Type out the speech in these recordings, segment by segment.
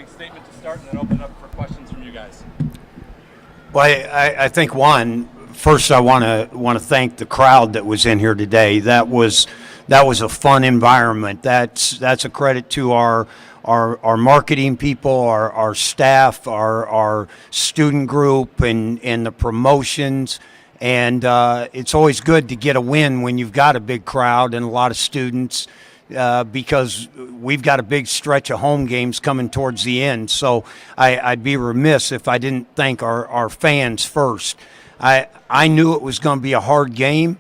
opening statement to start and then open up for questions from you guys. Well, I think first I want to thank the crowd that was in here today. That was a fun environment. That's a credit to our marketing people, our staff, our student group, and the promotions. And it's always good to get a win when you've got a big crowd and a lot of students, because we've got a big stretch of home games coming towards the end. So I'd be remiss if I didn't thank our fans first. I knew it was going to be a hard game.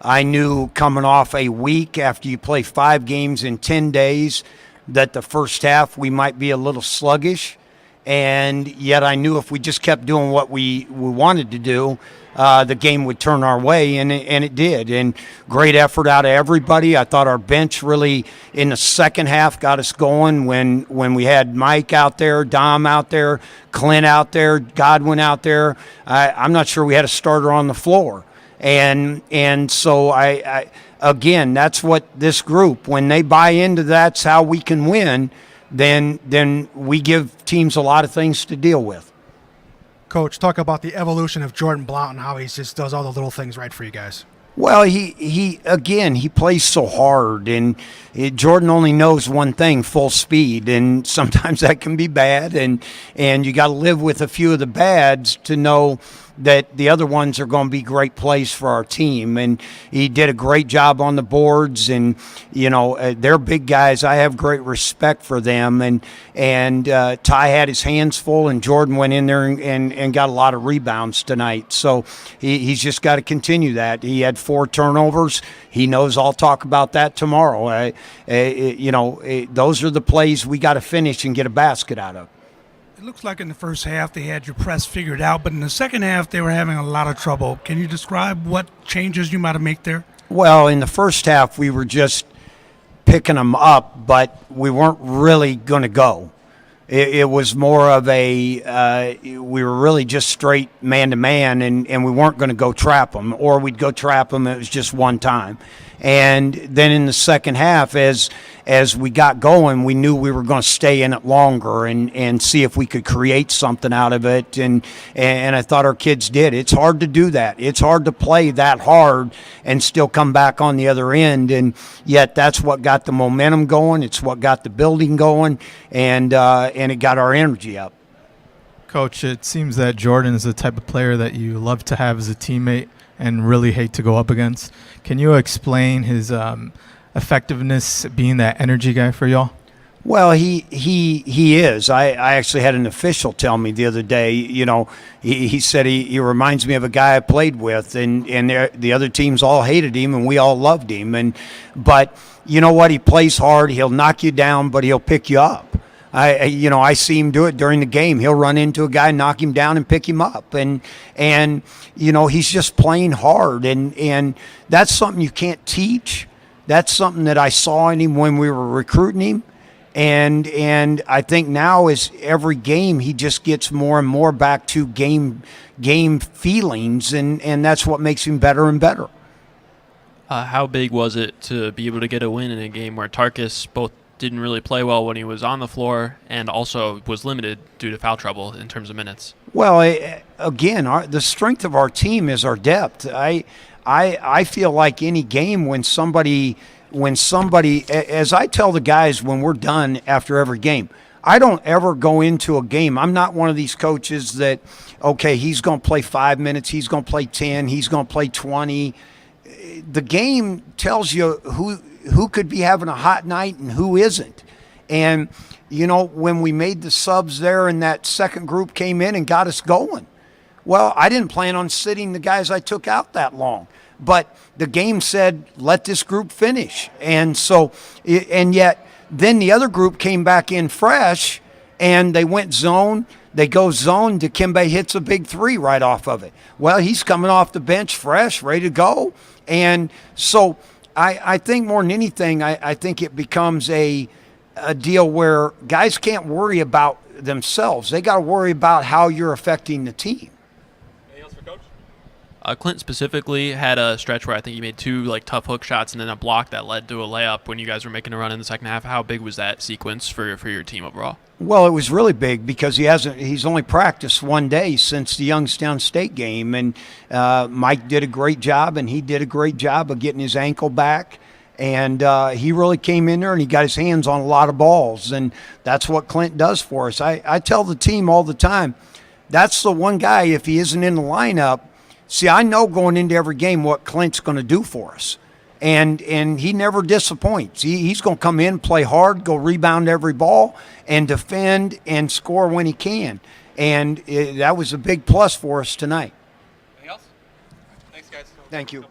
I knew coming off a week after you play 5 games in 10 days that the first half we might be a little sluggish. And yet I knew if we just kept doing what we wanted to do, the game would turn our way, and it did. And great effort out of everybody. I thought our bench really, in the second half, got us going when we had Mike out there, Dom out there, Clint out there, Godwin out there. I'm not sure we had a starter on the floor. And so I again, that's what this group, when they buy into that's how we can win, then we give teams a lot of things to deal with. Coach, talk about the evolution of Jordan Blount and how he just does all the little things right for you guys. Well, he plays so hard, and Jordan only knows one thing: full speed, and sometimes that can be bad, and you got to live with a few of the bads to know that the other ones are going to be great plays for our team. And he did a great job on the boards, and they're big guys. I have great respect for them, and Ty had his hands full, and Jordan went in there and got a lot of rebounds tonight. So he's just got to continue that. He had 4 turnovers. He knows I'll talk about that tomorrow. Those are the plays we got to finish and get a basket out of. It looks like in the first half they had your press figured out, but in the second half they were having a lot of trouble. Can you describe what changes you might have made there? Well, in the first half we were just picking them up, but we weren't really going to go. It was more of we were really just straight man-to-man, and we weren't going to go trap them, or we'd go trap them. It was just one time. And then in the second half, as we got going, we knew we were going to stay in it longer and see if we could create something out of it. And I thought our kids did. It's hard to do that. It's hard to play that hard and still come back on the other end. And yet that's what got the momentum going. It's what got the building going, and it got our energy up. Coach, it seems that Jordan is the type of player that you love to have as a teammate and really hate to go up against. Can you explain his effectiveness being that energy guy for y'all? Well, he is. I actually had an official tell me the other day, he said he reminds me of a guy I played with, and the other teams all hated him and we all loved him. But you know what? He plays hard. He'll knock you down, but he'll pick you up. I see him do it during the game. He'll run into a guy, knock him down, and pick him up. And he's just playing hard. And that's something you can't teach. That's something that I saw in him when we were recruiting him. And I think now is every game he just gets more and more back to game feelings, and that's what makes him better and better. How big was it to be able to get a win in a game where Tarkus both didn't really play well when he was on the floor and also was limited due to foul trouble in terms of minutes? Well, again, the strength of our team is our depth. I feel like any game when somebody, as I tell the guys when we're done after every game, I don't ever go into a game. I'm not one of these coaches that, okay, he's going to play 5 minutes, he's going to play 10, he's going to play 20. The game tells you who could be having a hot night and who isn't. And, when we made the subs there and that second group came in and got us going, well, I didn't plan on sitting the guys I took out that long. But the game said, let this group finish. And so, and yet then the other group came back in fresh and they went zone. They go zone. Dikembe hits a big 3 right off of it. Well, he's coming off the bench fresh, ready to go. And so I think more than anything, I think it becomes a deal where guys can't worry about themselves. They got to worry about how you're affecting the team. Anything else for Coach? Clint specifically had a stretch where I think he made 2 like tough hook shots and then a block that led to a layup when you guys were making a run in the second half. How big was that sequence for your team overall? Well, it was really big because he's only practiced 1 day since the Youngstown State game, and Mike did a great job, and he did a great job of getting his ankle back. And he really came in there and he got his hands on a lot of balls, and that's what Clint does for us. I tell the team all the time, that's the one guy, if he isn't in the lineup, see, I know going into every game what Clint's going to do for us. And he never disappoints. He's going to come in, play hard, go rebound every ball, and defend and score when he can. And that was a big plus for us tonight. Anything else? Thanks, guys. Thank you.